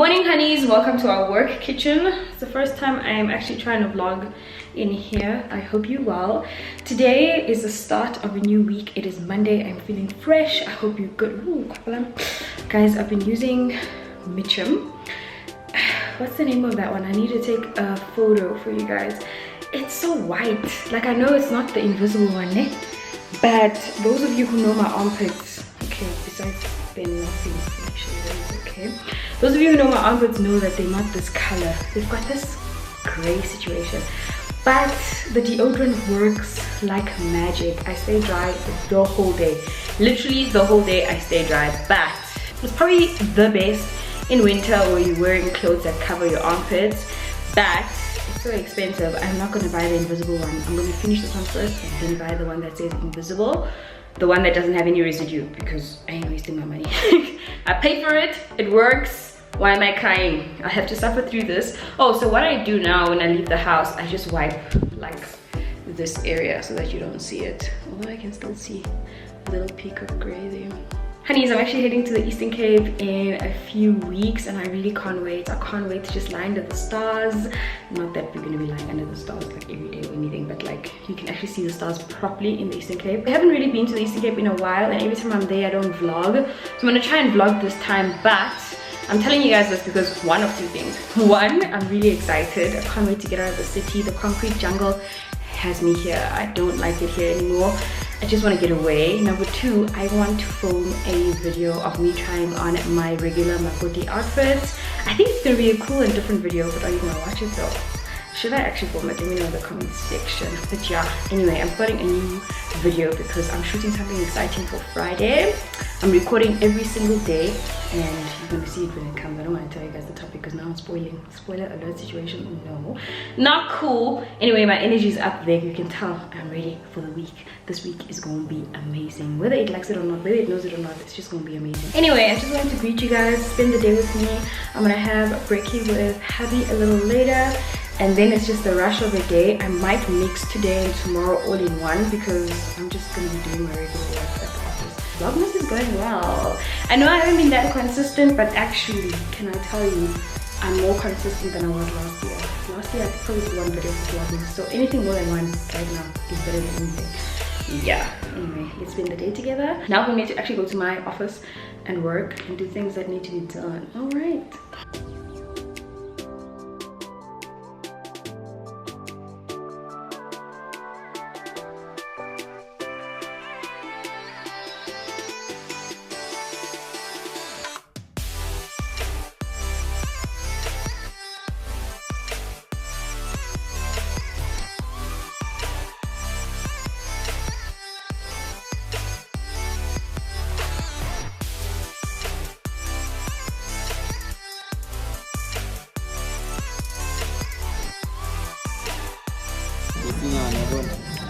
Morning honeys, welcome to our work kitchen. It's the first time I am actually trying to vlog in here. I hope you're well. Today is the start of a new week. It is Monday. I'm feeling fresh. I hope you're good. Ooh, guys, I've been using Mitchum. What's the name of that one? I need to take a photo for you guys. It's so white. Like, I know it's not the invisible one, eh? But those of you who know my armpits, okay, besides them not being actually, that is okay. Those of you who know my armpits know that they're not this color. They've got this gray situation. But the deodorant works like magic. I stay dry the whole day. Literally the whole day I stay dry. But it's probably the best in winter where you're wearing clothes that cover your armpits. But it's so expensive. I'm not going to buy the invisible one. I'm going to finish this one first and then buy the one that says invisible. The one that doesn't have any residue, because I ain't wasting my money. I paid for it. It works. Why am I crying? I have to suffer through this. Oh, so what I do now when I leave the house, I just wipe like this area so that you don't see it. Although I can still see a little peak of gray there. Honeys, I'm actually heading to the Eastern Cape in a few weeks and I really can't wait. I can't wait to just lie under the stars. Not that we're going to be lying under the stars like every day or anything, but like you can actually see the stars properly in the Eastern Cape. I haven't really been to the Eastern Cape in a while and every time I'm there I don't vlog. So I'm going to try and vlog this time, but I'm telling you guys this because one of two things. One, I'm really excited. I can't wait to get out of the city. The concrete jungle has me here. I don't like it here anymore. I just want to get away. Number two, I want to film a video of me trying on my regular Makoti outfits. I think it's going to be a cool and different video, but are you going to watch it though? Should I actually film it? Let me know in the comments section. But yeah, anyway, I'm starting a new video because I'm shooting something exciting for Friday. I'm recording every single day and you're going to see it when it comes. I don't want to tell you guys the topic because now I'm spoiling. Spoiler alert situation. No, not cool. Anyway, my energy is up there. You can tell I'm ready for the week. This week is going to be amazing. Whether it likes it or not, whether it knows it or not, it's just going to be amazing. Anyway, I just wanted to greet you guys. Spend the day with me. I'm going to have a brekkie with hubby a little later. And then it's just the rush of the day. I might mix today and tomorrow all in one because I'm just going to be doing my regular work at the office. Vlogmas is going well. I know I haven't been that consistent, but actually, can I tell you, I'm more consistent than I was last year. Last year I probably did one video for Vlogmas, so anything more than one right now is better than anything. Yeah, anyway, let's spend the day together. Now we need to actually go to my office and work and do things that need to be done. All right.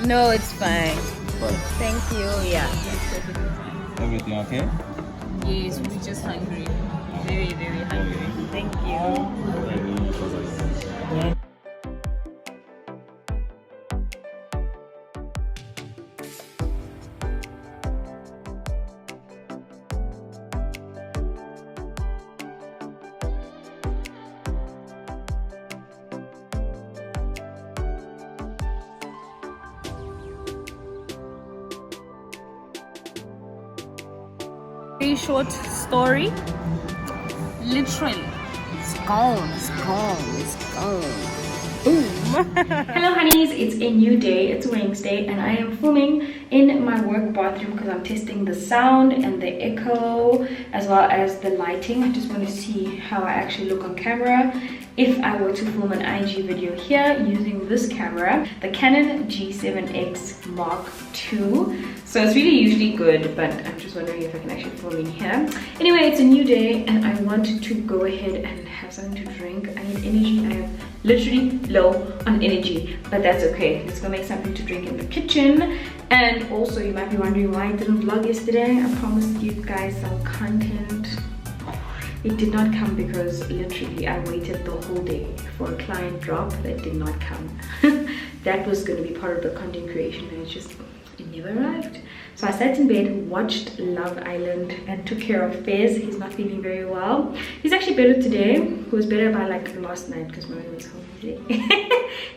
No, it's fine. But Thank you. Yeah. everything okay? Yes, we're just hungry. Very, very hungry. Thank you. Yeah. Very short story. Literally, it's gone, it's gone, it's gone. Boom. Hello honeys, it's a new day. It's Wednesday and I am filming in my work bathroom because I'm testing the sound and the echo as well as the lighting. I just want to see how I actually look on camera. If I were to film an IG video here using this camera, the Canon G7X Mark II. So it's really usually good, but I'm just wondering if I can actually film in here. Anyway, it's a new day and I want to go ahead and have something to drink. I need energy. I am literally low on energy, but that's okay. Let's go make something to drink in the kitchen. And also you might be wondering why I didn't vlog yesterday. I promised you guys some content. It did not come because literally I waited the whole day for a client drop that did not come. That was going to be part of the content creation and it's just it never arrived. So I sat in bed, watched Love Island, and took care of Fez. He's not feeling very well. He's actually better today. He was better by like last night because Marie was home today.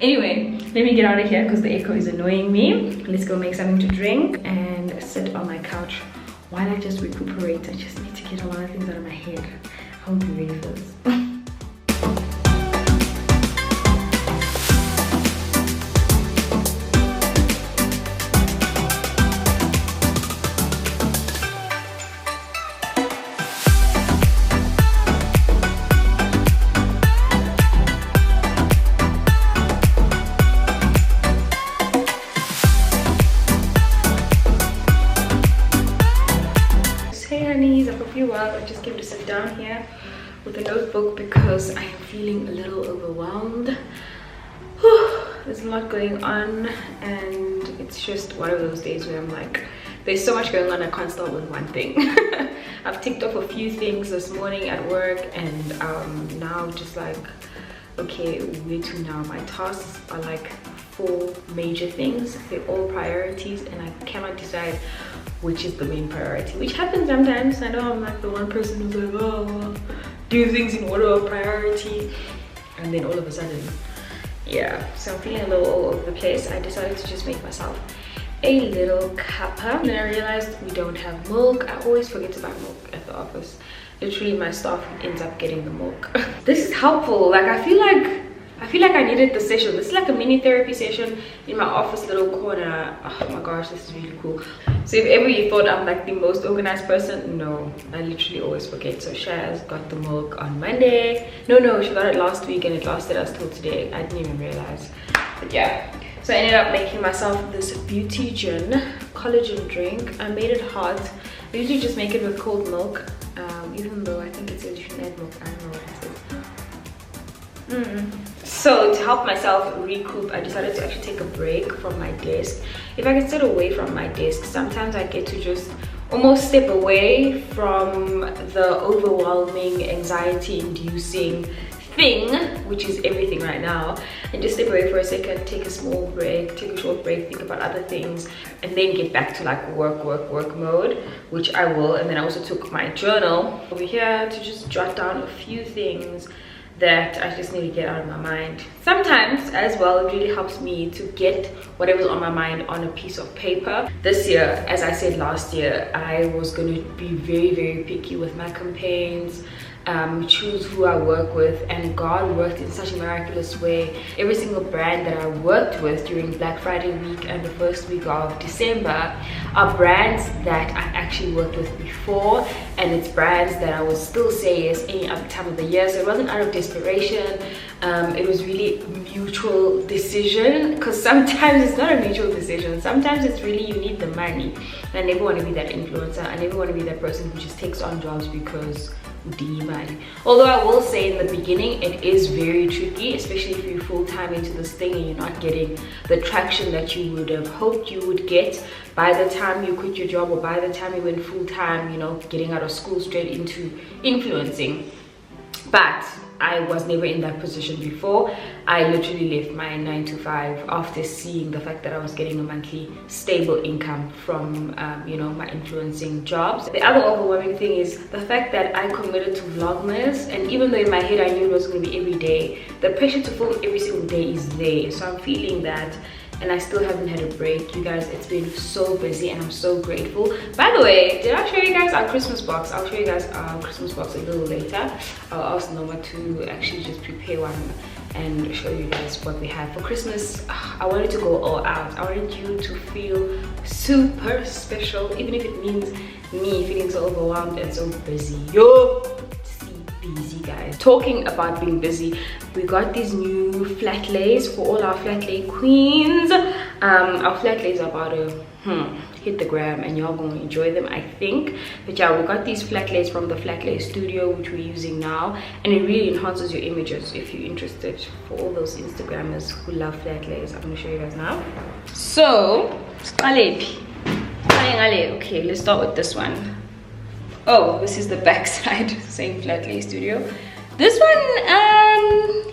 Anyway, let me get out of here because the echo is annoying me. Let's go make something to drink and sit on my couch while I just recuperate. I just need to get a lot of things out of my head. I hope you're ready for this. I just came to sit down here with a notebook because I am feeling a little overwhelmed. There's a lot going on and it's just one of those days where I'm like, there's so much going on, I can't start with one thing. I've ticked off a few things this morning at work and now just like, okay, where to now? My tasks are like 4 major things. They're all priorities and I cannot decide which is the main priority, which happens sometimes. I know I'm like the one person who's like, oh, do things in order of priority, and then all of a sudden, yeah, so I'm feeling a little all over the place. I decided to just make myself a little cuppa, and then I realized we don't have milk. I always forget to buy milk at the office. Literally my staff ends up getting the milk. This is helpful. Like I feel like I needed the session. This is like a mini therapy session in my office little corner. Oh my gosh, this is really cool. So if ever you thought I'm like the most organized person, no, I literally always forget. So Shaz got the milk on Monday. No, she got it last week and it lasted us till today. I didn't even realize. But yeah, so I ended up making myself this Beauty Gin collagen drink. I made it hot. I usually just make it with cold milk, even though I think it says you should add milk. I don't know what it says. So to help myself recoup, I decided to actually take a break from my desk. If I can sit away from my desk, sometimes I get to just almost step away from the overwhelming, anxiety-inducing thing, which is everything right now, and just step away for a second, take a small break, take a short break, think about other things, and then get back to like work mode, which I will. And then I also took my journal over here to just jot down a few things that I just need to get out of my mind. Sometimes as well, it really helps me to get whatever's on my mind on a piece of paper. This year, as I said last year, I was going to be very picky with my campaigns, choose who I work with, and God worked in such a miraculous way. Every single brand that I worked with during Black Friday week and the first week of December are brands that I actually worked with before, and it's brands that I would still say yes any other time of the year. So it wasn't out of desperation, it was really mutual decision, because sometimes it's not a mutual decision. Sometimes it's really you need the money. And I never want to be that influencer. I never want to be that person who just takes on jobs because money. Although I will say in the beginning it is very tricky, especially if you're full-time into this thing and you're not getting the traction that you would have hoped you would get by the time you quit your job or by the time you went full-time, you know, getting out of school straight into influencing. But I was never in that position before. I literally left my 9-to-5 after seeing the fact that I was getting a monthly stable income from you know, my influencing jobs. The other overwhelming thing is the fact that I committed to Vlogmas, and even though in my head I knew it was going to be every day, the pressure to film every single day is there. So I'm feeling that, and I still haven't had a break. You guys, it's been so busy and I'm so grateful. By the way, did I show you guys our Christmas box? I'll show you guys our Christmas box a little later. I'll ask Noma to actually just prepare one and show you guys what we have for Christmas. I wanted to go all out. I wanted you to feel super special, even if it means me feeling so overwhelmed and so busy. Busy, guys. Talking about being busy, we got these new flat lays for all our flat lay queens. Our flat lays are about to hit the gram and y'all gonna enjoy them, I think. But yeah, we got these flat lays from the Flat Lay Studio, which we're using now, and it really enhances your images if you're interested. For all those Instagrammers who love flat lays, I'm gonna show you guys now. So okay, let's start with this one. Oh, this is the back side. Same Flat Lay Studio. This one,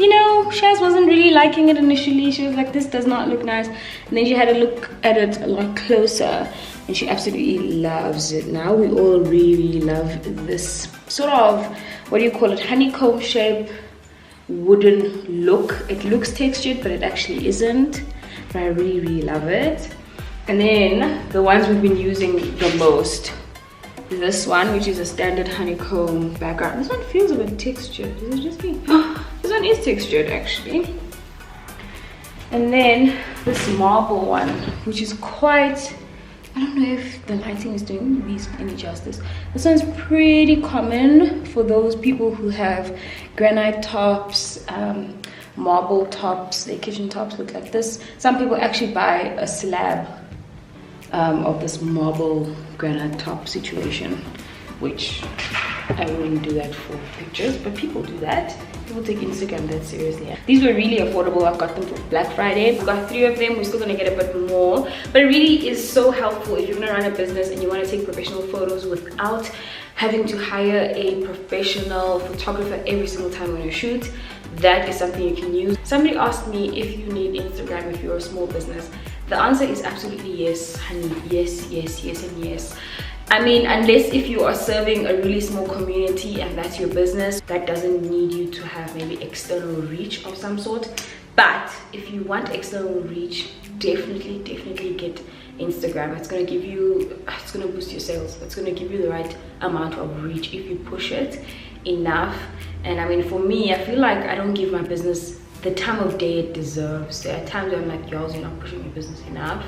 you know, Shaz wasn't really liking it initially. She was like, this does not look nice. And then she had a look at it a lot closer and she absolutely loves it. Now we all really love this sort of, what do you call it, honeycomb shape wooden look. It looks textured, but it actually isn't. But I really love it. And then the ones we've been using the most, this one, which is a standard honeycomb background. This one feels a bit textured. Is it just me? This one is textured actually. And then this marble one, which is quite, I don't know if the lighting is doing these any justice. This one's pretty common for those people who have granite tops, marble tops. Their kitchen tops look like this. Some people actually buy a slab of this marble granite top situation, which I wouldn't do that for pictures, but people do that. People take Instagram that seriously. These were really affordable. I got them for Black Friday. We got 3 of them. We're still gonna get a bit more, but it really is so helpful if you're gonna run a business and you want to take professional photos without having to hire a professional photographer every single time on your shoot. That is something you can use. Somebody asked me if you need Instagram if you're a small business. The answer is absolutely yes, honey. Yes, yes, yes, and yes. I mean, unless if you are serving a really small community and that's your business, that doesn't need you to have maybe external reach of some sort. But if you want external reach, definitely get Instagram. It's gonna give you, it's gonna boost your sales. It's gonna give you the right amount of reach if you push it enough. And I mean, for me, I feel like I don't give my business the time of day it deserves. There are times where I'm like, Yolz, you're not pushing your business enough.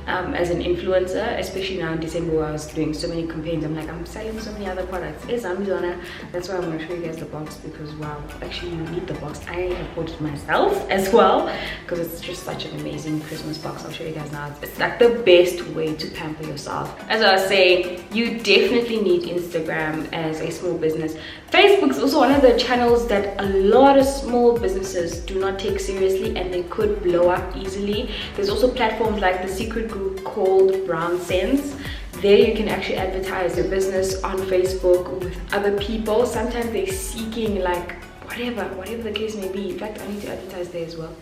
As an influencer, especially now in December where I was doing so many campaigns, I'm like, I'm selling so many other products. That's why I'm going to show you guys the box, because wow, actually you need the box. I bought it myself as well because it's just such an amazing Christmas box. I'll show you guys now. It's like the best way to pamper yourself. As I was saying, you definitely need Instagram as a small business. Facebook's also one of the channels that a lot of small businesses do not take seriously and they could blow up easily. There's also platforms like the secret group called Brown Sense. There you can actually advertise your business on Facebook with other people. Sometimes they're seeking like whatever the case may be. In fact, I need to advertise there as well.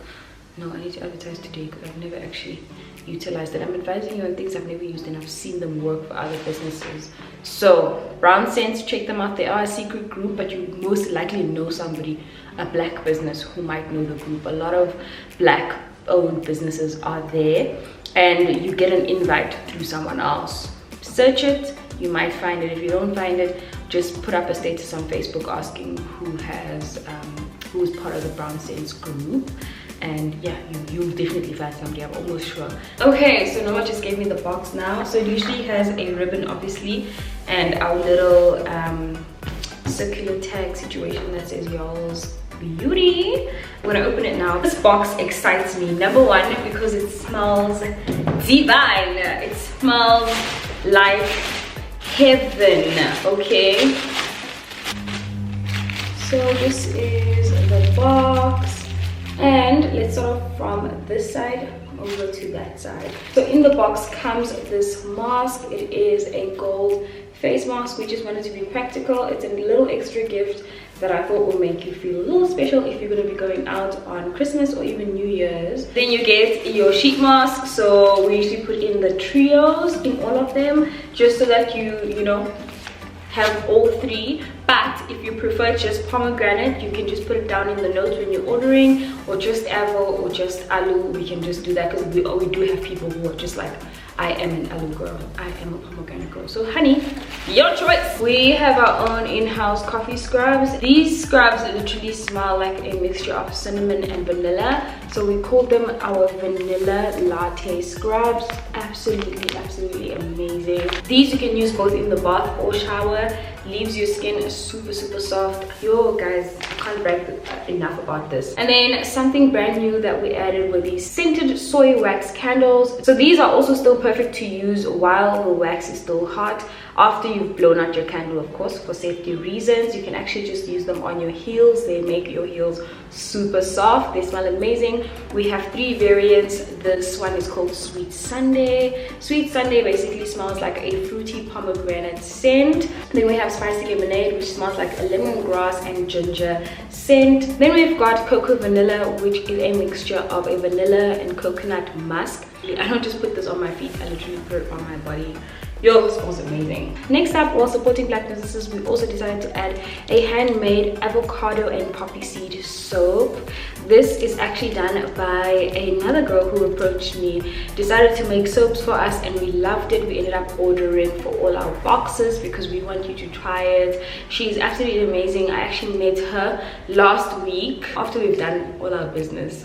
No, I need to advertise today because I've never actually utilized it. I'm advising you on things I've never used and I've seen them work for other businesses. So Brown Sense, check them out. They are a secret group, but you most likely know somebody, a black business, who might know the group. A lot of black owned businesses are there and you get an invite through someone else. Search it, you might find it. If you don't find it, just put up a status on Facebook asking who's part of the Brown Sense group. And yeah, you'll definitely find somebody, I'm almost sure. Okay, so Noma just gave me the box now. So it usually has a ribbon, obviously, and our little circular tag situation that says Yolz Beauty. I'm gonna open it now. This box excites me. Number one, because it smells divine. It smells like heaven, okay? So this is the box. And let's start off from this side over to that side. So in the box comes this mask. It is a gold face mask. We just wanted to be practical. It's a little extra gift that I thought will make you feel a little special if you're going to be going out on Christmas or even New Year's. Then you get your sheet mask. So we usually put in the trios in all of them, just so that you know, have all three. But if you prefer just pomegranate, you can just put it down in the notes when you're ordering, or just avo or just alu. We can just do that because we do have people who are just like, I am an alu girl, I am a pomegranate girl. So honey, your choice. We have our own in-house coffee scrubs. These scrubs literally smell like a mixture of cinnamon and vanilla, so we call them our vanilla latte scrubs. Absolutely amazing. These you can use both in the bath or shower. Leaves your skin super soft. Yo guys, I can't brag enough about this. And then something brand new that we added were these scented soy wax candles. So these are also still perfect to use while the wax is still hot. After you've blown out your candle, of course, for safety reasons. You can actually just use them on your heels. They make your heels super soft. They smell amazing. We have 3 variants. This one is called Sweet Sunday. Sweet Sunday basically smells like a fruity pomegranate scent. Then we have Spicy Lemonade, which smells like a lemongrass and ginger scent. Then we've got Cocoa Vanilla, which is a mixture of a vanilla and coconut musk. I don't just put this on my feet, I literally put it on my body. Yo, it smells amazing. Next up, while supporting black businesses, we also decided to add a handmade avocado and poppy seed soap. This is actually done by another girl who approached me, decided to make soaps for us, and we loved it. We ended up ordering for all our boxes because we want you to try it. She's absolutely amazing. I actually met her last week after we've done all our business.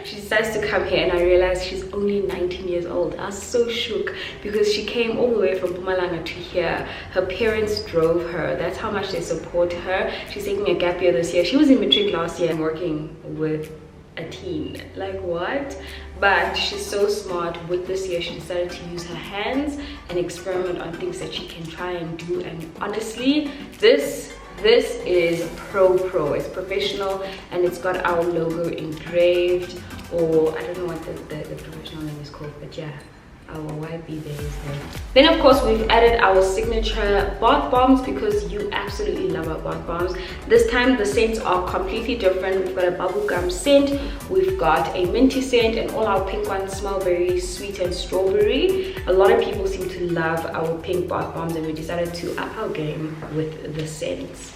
She decides to come here and I realized she's only 19 years old. I was so shook because she came all the way from Mpumalanga to here. Her parents drove her. That's how much they support her. She's taking a gap year this year. She was in matric last year and working with a teen, like what? But she's so smart. With this year she decided to use her hands and experiment on things that she can try and do, and honestly this is pro. It's professional and it's got our logo engraved, or I don't know what the professional name is called, but yeah, our YB there is there. Then of course we've added our signature bath bombs because you absolutely love our bath bombs. This time the scents are completely different. We've got a bubblegum scent, we've got a minty scent, and all our pink ones smell very sweet and strawberry. A lot of people seem to love our pink bath bombs and we decided to up our game with the scents.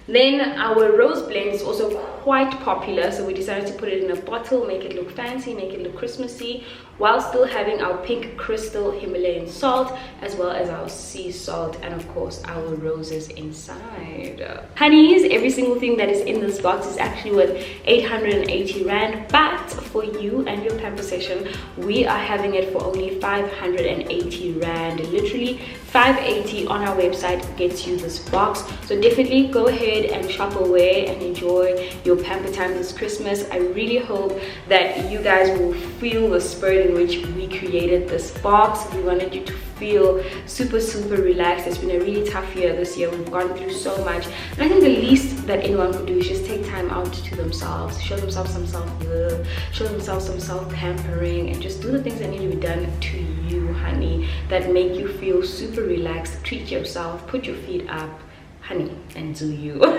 Then our rose blend is also quite popular, so we decided to put it in a bottle, make it look fancy, make it look Christmassy, while still having our pink crystal Himalayan salt as well as our sea salt, and of course our roses inside. Honeys, every single thing that is in this box is actually worth 880 rand, but for you and your pamper session we are having it for only 580 rand. Literally 580 on our website gets you this box, so definitely go ahead and shop away and enjoy your pamper time this Christmas. I really hope that you guys will feel the spirit in which we created this box. We wanted you to feel super relaxed. It's been a really tough year this year. We've gone through so much, and I think the least that anyone could do is just take time out to themselves, show themselves some self-love, show themselves some self-pampering, and just do the things that need to be done to you, honey, that make you feel super relaxed. Treat yourself, put your feet up, honey, and do you.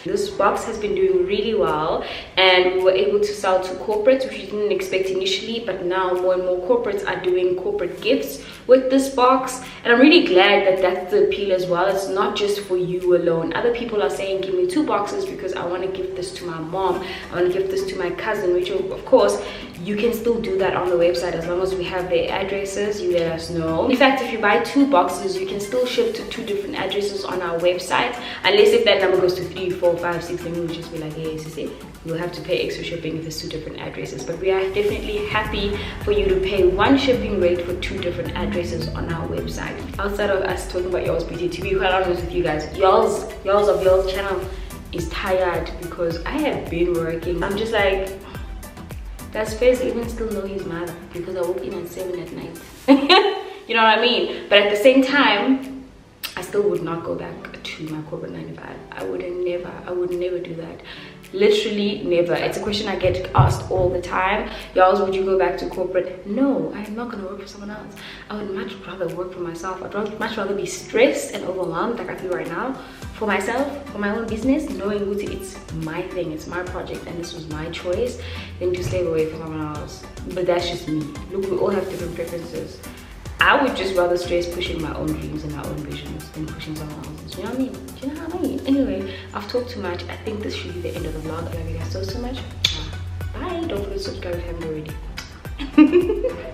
This box has been doing really well, and we were able to sell to corporates, which we didn't expect initially, but now more and more corporates are doing corporate gifts with this box, and I'm really glad that that's the appeal as well. It's not just for you alone. Other people are saying give me 2 boxes because I want to give this to my mom, I want to give this to my cousin, which of course you can still do that on the website as long as we have their addresses. You let us know. In fact, if you buy 2 boxes you can still ship to 2 different addresses on our website, unless if that number goes to 3, 4, 5, 6, then we'll just be like, hey, sissy, you'll have to pay extra shipping if it's 2 different addresses. But we are definitely happy for you to pay 1 shipping rate for 2 different addresses on our website. Outside of us talking about Yolz Beauty, to be quite honest with you guys, Yolz of Yolz channel is tired because I have been working. I'm just like, does Fez even still know his mother? Because I woke in at 7 at night. You know what I mean? But at the same time, I still would not go back to my corporate 9 to 5. I would never do that. Literally never. It's a question I get asked all the time. Yolz, would you go back to corporate? No, I am not going to work for someone else. I would much rather work for myself. I'd much rather be stressed and overwhelmed like I feel right now for myself, for my own business, knowing it's my thing, it's my project, and this was my choice, than to slave away for someone else. But that's just me. Look, we all have different preferences. I would just rather stress pushing my own dreams and my own visions than pushing someone else's. You know what I mean? Do you know what I mean? Anyway, I've talked too much. I think this should be the end of the vlog. I love you guys so much. Bye. Don't forget to subscribe if you haven't already.